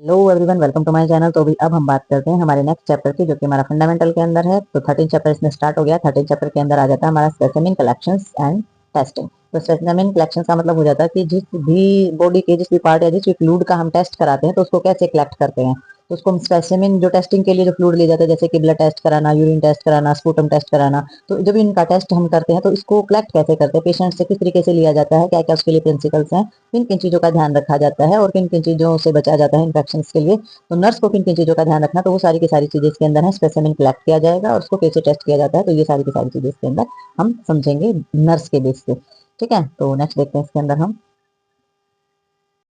Hello everyone, welcome to my channel. तो अभी अब हम बात करते हैं हमारे नेक्स्ट चैप्टर की, जो कि हमारा फंडामेंटल के अंदर है। तो 13 चैप्टर इसमें स्टार्ट हो गया। 13 चैप्टर के अंदर आ जाता है हमारा स्पेसिमेन कलेक्शंस एंड टेस्टिंग। तो स्पेसिमेन कलेक्शन का मतलब हो जाता है कि जिस भी बॉडी के जिस भी पार्ट या जिस भी फ्लूइड का हम टेस्ट कराते हैं तो उसको कैसे कलेक्ट करते हैं। तो उसको हम स्पेसिमेन, जो टेस्टिंग के लिए जो फ्लूइड ले जाते हैं, जैसे कि ब्लड टेस्ट कराना, यूरिन टेस्ट कराना, स्पूटम टेस्ट कराना, तो जब इनका टेस्ट हम करते हैं तो इसको कलेक्ट कैसे करते हैं, पेशेंट से किस तरीके से लिया जाता है, क्या क्या उसके लिए प्रिंसिपल्स हैं, किन किन चीज़ों का ध्यान रखा जाता है और किन किन चीज़ों से बचा जाता है इन्फेक्शन के लिए। तो नर्स को किन किन चीज़ों का ध्यान रखना, तो वो सारी की सारी चीज़ें इसके अंदर है। स्पेसिमेन कलेक्ट किया जाएगा और उसको कैसे टेस्ट किया जाता है, तो ये सारी की सारी चीज़ें इसके अंदर हम समझेंगे नर्स के बेस पे। ठीक है, तो नेक्स्ट देखते हैं इसके अंदर हम।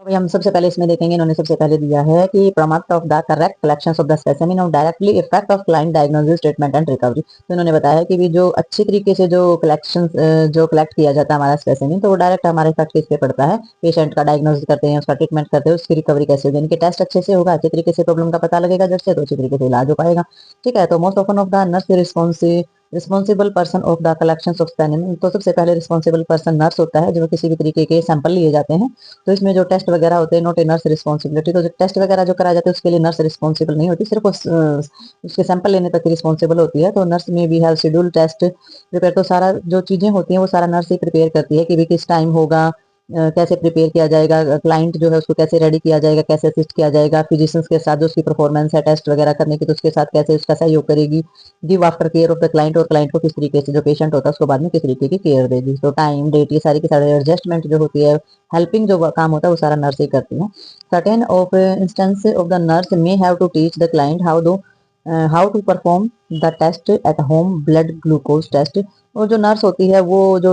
अभी हम सबसे पहले इसमें देखेंगे, इन्होंने सबसे पहले दिया है कि प्रमात्र of the correct collection of the specimen of directly effect of client diagnosis, treatment and recovery. तो इन्होंने बताया कि भी जो अच्छी तरीके से जो कलेक्शन जो कलेक्ट किया जाता है हमारा स्पेसिमेन, तो वो डायरेक्ट हमारे इफेक्ट किस पे पड़ता है, पेशेंट का डायग्नोसिस करते हैं, उसका ट्रीटमेंट करते हैं, उसकी रिकवरी कैसे होगी, इनके टेस्ट अच्छे से होगा, अच्छे तरीके से प्रॉब्लम का पता लगेगा जब से, तो अच्छी तरीके से इलाज हो पाएगा। ठीक है, तो most often of the nurse responsible person of the collection of specimen. तो सबसे पहले रिस्पॉन्सिबल पर्सन नर्स होता है, जो किसी भी तरीके के सैंपल लिए जाते हैं। तो इसमें जो टेस्ट वगैरह होते हैं, नॉट ए नर्स रिस्पॉन्सिबिलिटी। तो जो टेस्ट वगैरह जो कराए जाते हैं उसके लिए नर्स रिस्पॉन्सिबल नहीं होती, सिर्फ उसके सैंपल लेने तक की रिस्पॉन्सिबल होती है। तो नर्स में भी हेल्थ शेड्यूल टेस्ट प्रिपेयर, तो सारा जो चीजें होती हैं वो सारा नर्स ही प्रिपेयर करती है कि भी किस टाइम होगा, कैसे प्रिपेयर किया जाएगा, क्लाइंट जो है उसको कैसे रेडी किया जाएगा, कैसे असिस्ट किया जाएगा, फिजिशियंस के साथ जो उसकी परफॉर्मेंस है टेस्ट वगैरह करने की, तो उसके साथ कैसे उसका सहयोग करेगी, give after care of the client, और क्लाइंट को किस तरीके से, जो पेशेंट होता है उसको बाद में किस तरीके की केयर देगी। तो टाइम डेट ये सारी की सारी एडजस्टमेंट जो होती है, हेल्पिंग जो काम होता है वो सारा नर्स ही करती है। Certain of instance of the nurse may have to teach the client how to perform the test at home, blood glucose test. और जो नर्स होती है वो जो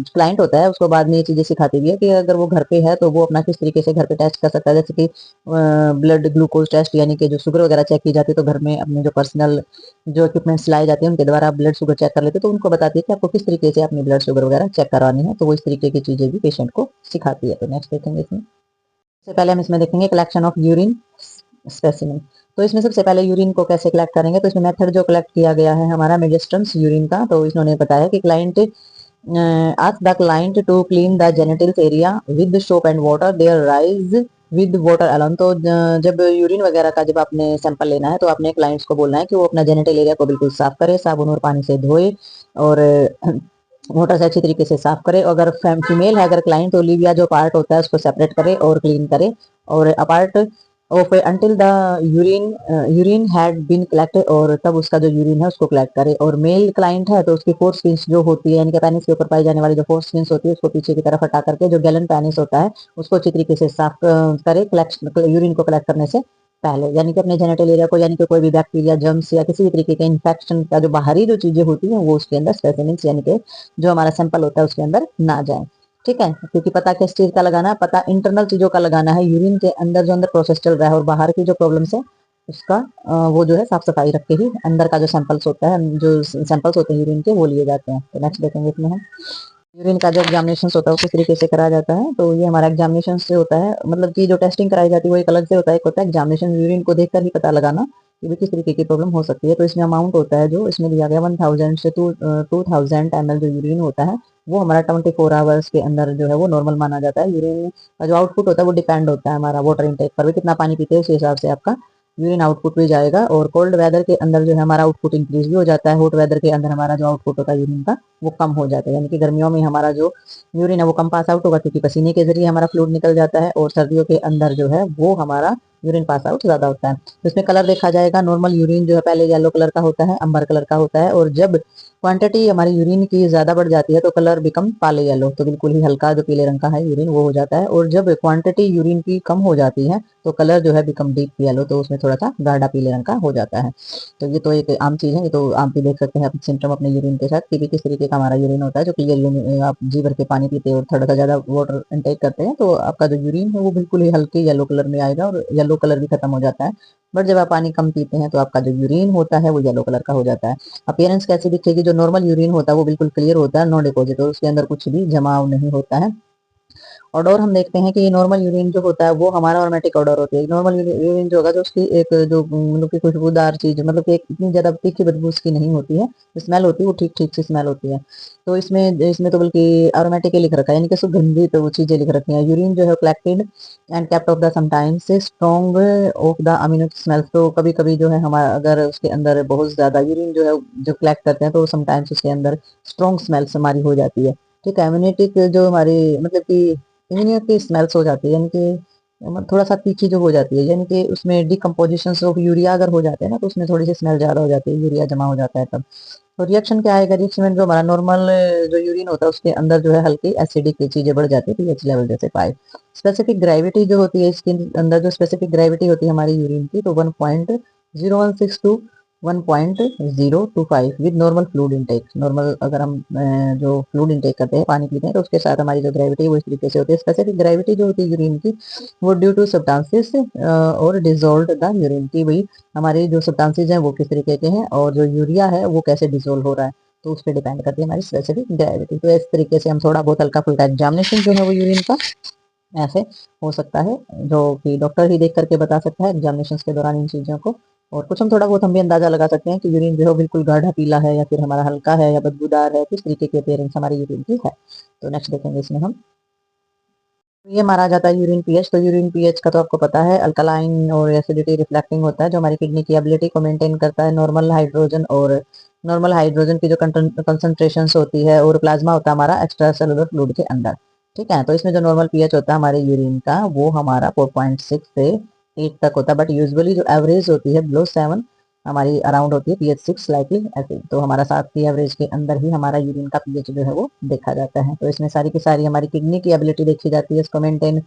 क्लाइंट होता है उसको बाद में ये चीजें सिखाती भी है कि अगर वो घर पे है तो वो अपना किस तरीके से घर पे टेस्ट कर सकता है, जैसे कि ब्लड ग्लूकोज टेस्ट, यानी कि जो शुगर वगैरह चेक की जाती है, तो घर में अपने जो पर्सनल जो इक्विपमेंट्स लाए जाते हैं उनके द्वारा आप ब्लड शुगर चेक कर लेते हैं, तो उनको बताती है कि आपको किस तरीके से अपनी ब्लड शुगर वगैरह चेक करवानी है। तो वो इस तरीके की चीजें भी पेशेंट को सिखाती है। तो नेक्स्ट देखेंगे इसमें। सबसे पहले हम इसमें देखेंगे कलेक्शन ऑफ यूरिन स्पेसिमेन। तो इसमें सबसे पहले यूरिन को कैसे कलेक्ट करेंगे, तो इसमें मेथड जो कलेक्ट किया गया है हमारा मेडिस्ट्रम्स यूरिन का। तो इन्होंने बताया कि client ask the client to clean the genitals area with soap and water, their rise with water alone. तो जब यूरिन वगैरह का जब आपने सैंपल लेना है तो आपने क्लाइंट्स को बोलना है कि वो अपना जेनिटल एरिया को बिल्कुल साफ करे, साबुन और पानी से धोए और वाटर से अच्छी तरीके से साफ करे। अगर फीमेल है, अगर क्लाइंट, तो लिविया जो पार्ट होता है उसको सेपरेट करे और क्लीन करे, और apart of until the urine urine had been collected, और तब उसका जो यूरिन है उसको कलेक्ट करे। और मेल क्लाइंट है तो उसकी फोर्थ स्किन्स जो होती है, यानी कि पेनिस के ऊपर पाई जाने वाली जो फोर्थ स्किन्स होती है उसको पीछे की तरफ हटा करके जो गैलन पेनिस होता है उसको अच्छी तरीके से साफ करे कलेक्शन यूरिन को कलेक्ट करने से पहले, यानी कि अपने जेनिटल एरिया को, यानी कि कोई भी बैक्टीरिया, जर्म्स या किसी भी तरीके के इन्फेक्शन का जो बाहरी जो चीजें होती हैं वो उसके अंदर स्पेसिमेंस, यानी कि जो हमारा सैंपल होता है उसके अंदर ना जाए। ठीक है, क्योंकि पता किस चीज का लगाना है, पता इंटरनल चीजों का लगाना है, यूरिन के अंदर जो अंदर प्रोसेस चल रहा है, और बाहर की जो प्रॉब्लम्स है उसका वो जो है साफ सफाई रख के ही अंदर का जो सैंपल्स होता है, जो सैंपल्स होते हैं यूरिन के, वो लिए जाते हैं। तो नेक्स्ट देखेंगे इसमें हम। यूरिन का जो एग्जामिनेशन होता है वो किस तरीके से कराया जाता है, तो ये हमारा एग्जामिनेशन से होता है, मतलब कि जो टेस्टिंग कराई जाती है वो एक अलग से होता है, एक होता है एग्जामिनेशन, यूरिन को देखकर ही पता लगाना कि भी किस तरीके की प्रॉब्लम हो सकती है। तो इसमें अमाउंट होता है जो इसमें दिया गया 1000 से 2000 ml जो यूरिन होता है वो हमारा 24 आवर्स के अंदर जो है वो नॉर्मल माना जाता है। यूरिन का जो आउटपुट होता है वो डिपेंड होता है हमारा वाटर इनटेक पर भी, कितना पानी पीते हैं उस हिसाब से आपका यूरिन आउटपुट भी जाएगा। और कोल्ड वेदर के अंदर जो है हमारा आउटपुट इंक्रीज भी हो जाता है, हॉट वेदर के अंदर हमारा जो आउटपुट होता है यूरिन का वो कम हो जाता है, यानी कि गर्मियों में हमारा जो यूरिन है वो कम पास आउट होगा क्योंकि पसीने के जरिए हमारा फ्लूइड निकल जाता है, और सर्दियों के अंदर जो है वो हमारा यूरिन पास आउट ज्यादा होता है। तो इसमें कलर देखा जाएगा, नॉर्मल यूरिन जो है पहले येलो कलर का होता है, अंबर कलर का होता है, और जब क्वांटिटी हमारी यूरिन की ज्यादा बढ़ जाती है तो कलर बिकम पाले येलो, तो बिल्कुल ही हल्का जो पीले रंग का है यूरिन वो हो जाता है। और जब क्वांटिटी यूरिन की कम हो जाती है तो कलर जो है बिकम डीप येलो, तो उसमें थोड़ा सा गाढ़ा पीले रंग का हो जाता है। तो ये तो एक आम चीज है, ये तो आप भी देख सकते हैं सिम्टम अपने यूरिन के साथ कि भी किस तरीके का हमारा यूरिन होता है। जो क्लियर आप जी भर के पानी पीते हैं और थोड़ा सा ज्यादा वाटर इनटेक करते हैं तो आपका जो यूरिन है वो बिल्कुल ही हल्के येलो कलर में आएगा, और येलो कलर भी खत्म हो जाता है। बट जब आप पानी कम पीते हैं तो आपका जो यूरिन होता है वो येलो कलर का हो जाता है। अपीयरेंस कैसी दिखेगी, जो नॉर्मल यूरिन होता है वो बिल्कुल क्लियर होता है, नो डिपॉजिट, और उसके अंदर कुछ भी जमाव नहीं होता है। ऑडोर हम देखते हैं कि नॉर्मल यूरिन जो होता है वो हमारा अरोमेटिक ऑडोर होती है। नॉर्मल यूरिन जो होगा जो उसकी एक जो मतलब की खुशबूदार चीज मतलब कि एक इतनी ज्यादा तीखी बदबू उसकी नहीं होती है, स्मेल होती है वो ठीक ठीक सी स्मेल होती है। तो इसमें तो बल्कि अरोमेटिक लिख रखा है, यानी कि सुगंधित वो चीजें लिख रखी हैं। यूरिन जो है collected and kept of the sometimes strong of the amino smells. तो कभी कभी जो है हमारा अगर उसके अंदर बहुत ज्यादा यूरिन जो है जो कलेक्ट करते हैं तो समटाइम्स उसके अंदर स्ट्रॉन्ग स्मेल्स हमारी हो जाती है। ठीक है, एम्यूनेटिक जो हमारी मतलब कि इम्यूनिटी स्मेल्स हो जाती है, यानी कि थोड़ा सा तीखी जो हो जाती है, यानी कि उसमें डिकम्पोजिशन ऑफ यूरिया अगर हो जाते हैं ना तो उसमें थोड़ी सी स्मेल ज्यादा हो जाती है, यूरिया जमा हो जाता है तब। तो रिएक्शन क्या आएगा, रिएक्शन में जो हमारा नॉर्मल जो यूरिन होता है उसके अंदर जो है हल्की एसिडिक चीजें बढ़ जाती है, पीएच लेवल जैसे 5। स्पेसिफिक ग्रेविटी जो होती है इसके अंदर, जो स्पेसिफिक ग्रेविटी होती है हमारी यूरिन की, तो 1.0162 to 1.025 with normal fluid intake. Normal अगर हम जो फ्लूड इनटेक करते हैं, पानी पीते हैं, तो उसके साथ हमारी जो ग्रेविटी है वो इस तरीके से होती है। स्पेसिफिक ग्रेविटी जो होती है यूरिन की वो ड्यू टू सब्सटेंसेस और डिजोल्व द यूरिन की, वही हमारी जो सब्सटेंसेस हैं वो किस तरीके के हैं और जो यूरिया है वो कैसे डिजोल्व हो रहा है, तो उस पर डिपेंड करती है हमारी स्पेसिफिक ग्रेविटी। तो इस तरीके से हम थोड़ा बहुत हल्का फुल्का एग्जामिनेशन जो है वो यूरिन का ऐसे हो सकता है, जो कि डॉक्टर ही देख करके बता सकता है एग्जामिनेशन के दौरान इन चीजों को। और कुछ हम थोड़ा बहुत हम भी अंदाजा लगा सकते हैं कि यूरिन जो है बिल्कुल गाढ़ा पीला है या फिर हमारा हल्का है या बदबूदार है, किस तरीके की अपीयरेंस हमारी यूरिन की है। तो नेक्स्ट देखेंगे इसमें हम, ये मारा जाता है यूरिन पीएच। तो यूरिन पीएच का तो आपको पता है अल्कलाइन और एसिडिटी रिफ्लेक्टिंग होता है, जो हमारी किडनी की एबिलिटी को मेंटेन करता है। नॉर्मल हाइड्रोजन की जो कंसंट्रेशन होती है और प्लाज्मा होता है हमारा एक्स्ट्रा सेलुलर फ्लूइड के अंदर। ठीक है, तो इसमें जो नॉर्मल पीएच होता है हमारे यूरिन का वो हमारा 4.6 से 8 तक होता है, बट यूजुअली जो एवरेज होती है बिलो 7 हमारी अराउंड होती है, पीएच 6 स्लाइटली ऐसे। तो हमारा 7 की एवरेज के अंदर ही हमारा यूरिन का पीएच जो है वो देखा जाता है। तो इसमें सारी की सारी हमारी किडनी की एबिलिटी देखी जाती है, इसको मेंटेन,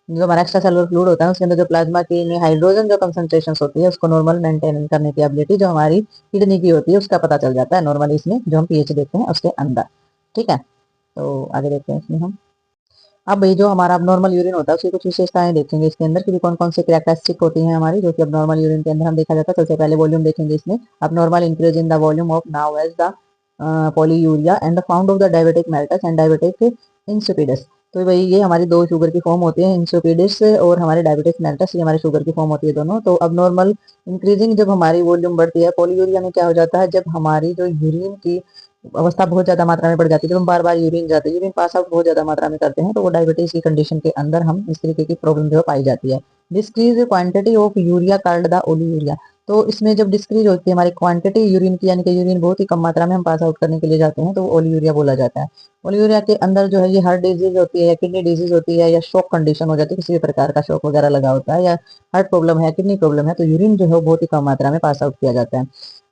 जो हमारा एक्स्ट्रा सेलुलर फ्लूइड होता है उसके अंदर जो प्लाज्मा की हाइड्रोजन जो कंसंट्रेशन होती है उसको नॉर्मल मेंटेन करने की एबिलिटी जो हमारी किडनी की होती है उसका पता चल जाता है नॉर्मली इसमें जो हम पीएच देखते हैं उसके अंदर। ठीक है, तो आगे देखते हैं इसमें हम। अब भाई जो हमारा अब नॉर्मल यूरिन होता है उसकी कुछ विशेषताएं देखेंगे इसके अंदर कि कौन कौन से कैरेक्टरिस्टिक होती हैं हमारी, जो कि अब नॉर्मल यूरिन के अंदर हम देखा जाता है। सबसे पहले वॉल्यूम देखेंगे इसमें। अब normal increase in the volume of now as the polyuria and the found of the diabetic mellitus and diabetic insipidus. तो भाई ये हमारी दो शुगर की फॉर्म होती है, इंसिपिडस और हमारे डायबिटिक मेल्टस, ये हमारी शुगर की फॉर्म होती है दोनों। तो अब नॉर्मल इंक्रीजिंग जब हमारी वॉल्यूम बढ़ती है, पोलीयूरिया में क्या हो जाता है, जब हमारी जो यूरिन की अवस्था बहुत ज्यादा मात्रा में बढ़ जाती है, जब हम बार बार यूरिन जाते हैं, यूरिन पास आउट बहुत ज्यादा मात्रा में करते हैं, तो वो डायबिटीज की कंडीशन के अंदर हम इस तरीके की प्रॉब्लम जो पाई जाती है। Decrease quantity of urea called the ओलियूरिया। तो इसमें जब डिस्क्रीज होती है हमारी क्वांटिटी यूरिन की, यानी कि यूरिन बहुत ही कम मात्रा में हम पास आउट करने के लिए जाते हैं, तो ओलियूरिया बोला जाता है। ओलियूरिया के अंदर जो है ये हार्ट डिजीज होती है या किडनी डिजीज होती है या शॉक कंडीशन हो जाती है, किसी भी प्रकार का शॉक वगैरह लगा होता है या हार्ट प्रॉब्लम है, किडनी प्रॉब्लम है, तो यूरिन जो है वो बहुत ही कम मात्रा में पास आउट किया जाता है।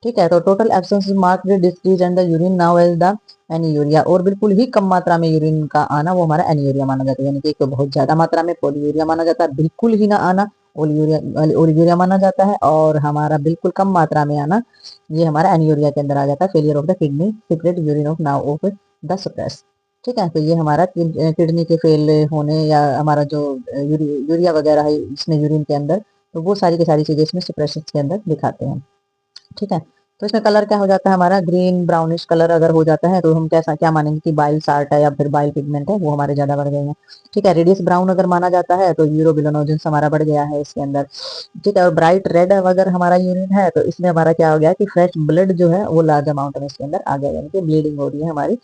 ठीक है, तो total absence mark decrease and the urine now as the anuria. और बिल्कुल ही कम मात्रा में यूरिन का आना वो हमारा एनीयूरिया माना जाता है, यानी कि एक तो बहुत ज्यादा मात्रा में पोलियूरिया माना जाता है, बिल्कुल ही ना आना ओलियूरिया ओलियूरिया माना जाता है, और हमारा बिल्कुल कम मात्रा में आना ये हमारा एनीयूरिया के अंदर आ जाता है। Failure of the kidney secret urine of now of the suppress. ठीक है, तो ये हमारा किडनी के फेल होने या हमारा जो यूरिया वगैरह है इसमें यूरिन के अंदर, तो वो सारी की सारी चीजें इसमें सप्रेशन के अंदर दिखाते हैं। ठीक है, तो इसमें कलर क्या हो जाता है हमारा, ग्रीन ब्राउनिश कलर अगर हो जाता है तो हम कैसा क्या मानेंगे कि बाइल साल्ट है या फिर बाइल पिगमेंट है वो हमारे ज्यादा बढ़ गए हैं। ठीक है, रेडियस ब्राउन अगर माना जाता है तो यूरोबिलिनोजेंस हमारा बढ़ गया है इसके अंदर। ठीक है, और ब्राइट रेड अगर हमारा यूरिन है तो इसमें हमारा क्या हो गया कि फ्रेश ब्लड जो है वो लार्ज अमाउंट में इसके अंदर आ गया, यानी कि ब्लीडिंग हो रही है हमारी।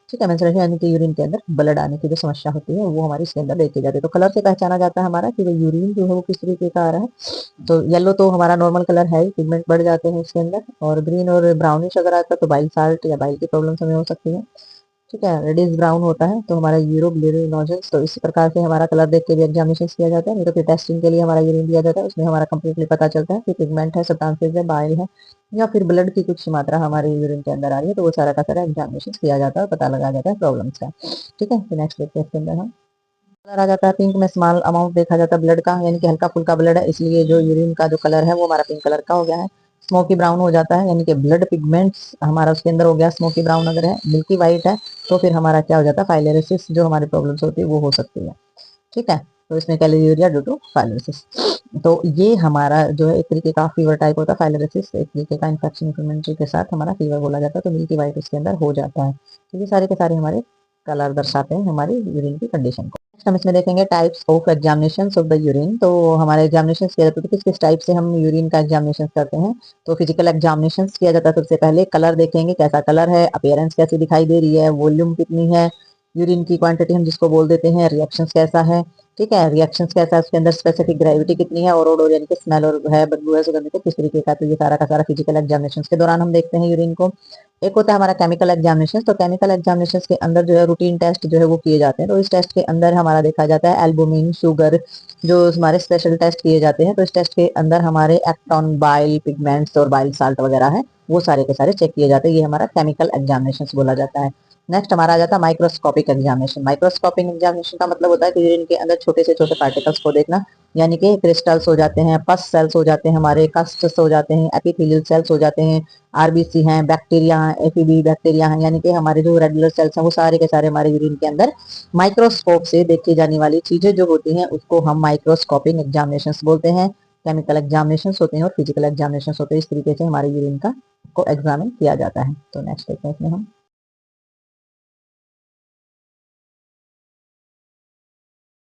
ठीक है, मेंस्ट्रुएशन यानी कि यूरिन के अंदर ब्लड आने की जो समस्या होती है वो हमारी इसके अंदर देखी जाती है। तो कलर से पहचाना जाता है हमारा कि वो यूरिन जो है वो किस तरीके का आ रहा है। तो येलो तो हमारा नॉर्मल कलर है, पिगमेंट बढ़ जाते हैं इसके अंदर, और ग्रीन और ब्राउनिश अगर आता है तो बाइल साल्ट या बाइल की प्रॉब्लम हमें हो सकती है। ठीक है, रेडिश ब्राउन होता है तो हमारा यूरोबिलिनोजेंस। तो इस प्रकार से हमारा कलर देख के भी एग्जामिनेशन किया जाता है, नहीं तो फिर टेस्टिंग के लिए हमारा यूरिन दिया जाता है, उसमें हमारा कंप्लीटली पता चलता है कि पिगमेंट है, सब्सटेंसेस है, बाइल है, या फिर ब्लड की कुछ मात्रा हमारे यूरिन के अंदर आ रही है, तो वो सारा का सारा एग्जामिनेशन किया जाता है, पता लगाया जाता है प्रॉब्लम्स का। ठीक है, तो नेक्स्ट देखते हैं इसके अंदर हम। कलर आ जाता है पिंक में, स्मॉल अमाउंट देखा जाता है ब्लड का, यानी कि हल्का फुल्का ब्लड है, इसलिए जो यूरिन का जो कलर है वो हमारा पिंक कलर का हो गया है। स्मोकी ब्राउन हो जाता है, यानी कि ब्लड पिगमेंट्स हमारा उसके अंदर हो गया स्मोकी ब्राउन अगर है। मिल्की वाइट है तो फिर हमारा क्या हो जाता है, फाइलेरिसिस जो हमारी प्रॉब्लम्स होती है वो हो सकती है। ठीक है, तो इसमें कैलोरीरिया ड्यू टू फाइलेरिसिस। तो ये हमारा जो है एक तरीके का फीवर टाइप होता है, फाइलेरिसिस एक तरीके का इन्फेक्शन इन्फ्लेमेटरी के साथ हमारा फीवर बोला जाता है, तो मिल्की वाइट उसके अंदर हो जाता है। तो ये सारे के सारे हमारे कलर दर्शाते हैं हमारी यूरिन की कंडीशन को। नेक्स्ट हम इसमें देखेंगे types of examination of the urine. तो हमारे एग्जामिनेशन किया जाता है, तो किस किस टाइप से हम यूरिन का एग्जामिनेशन करते हैं। तो फिजिकल एग्जामिनेशन किया जाता है, सबसे पहले कलर देखेंगे, कैसा कलर है, अपीयरेंस कैसी दिखाई दे रही है, वॉल्यूम कितनी है, यूरिन की क्वांटिटी हम जिसको बोल देते हैं, रिएक्शन कैसा है, ठीक है, रिएक्शन कैसा है, उसके अंदर स्पेसिफिक ग्रेविटी कितनी है, और ओडोर यानी कि स्मेल और है, बदबू है, सुगंधित है, किस तरीके का। तो ये सारा का सारा फिजिकल एग्जामिनेशन के दौरान हम देखते हैं यूरिन को। एक होता है हमारा केमिकल एग्जामिनेशन। तो केमिकल एग्जामिनेशन के अंदर जो है रूटीन टेस्ट जो है वो किए जाते हैं। तो इस टेस्ट के अंदर हमारा देखा जाता है एल्बुमिन, शुगर, जो हमारे स्पेशल टेस्ट किए जाते हैं। तो इस टेस्ट के अंदर हमारे एक्टॉन, बाइल पिगमेंट्स और बाइल साल्ट वगैरह है, वो सारे के सारे चेक किए जाते हैं। ये हमारा केमिकल एग्जामिनेशन बोला जाता है। नेक्स्ट हमारा आ जाता है माइक्रोस्कोपिक एग्जामिनेशन। माइक्रोस्कोपिक एग्जामिनेशन का मतलब होता है कि यूरिन के अंदर छोटे से छोटे पार्टिकल्स को देखना, यानी कि क्रिस्टल्स हो जाते हैं, पस सेल्स हो जाते हैं, हमारे कस्ट्स हो जाते हैं, एपिथेलियल सेल्स हो जाते हैं, आरबीसी हैं, बैक्टीरिया हैं, एफीबी बैक्टीरिया हैं, यानी कि हमारे जो रेगुलर सेल्स हैं वो सारे के सारे हमारे यूरिन के अंदर माइक्रोस्कोप से देखी जाने वाली चीजें जो होती हैं उसको हम माइक्रोस्कोपिक एग्जामिनेशन बोलते हैं। केमिकल एग्जामिनेशन होते हैं और फिजिकल एग्जामिनेशन होते हैं। इस तरीके से हमारे यूरिन का को एग्जामिन किया जाता है। तो नेक्स्ट देखते हैं इसमें हम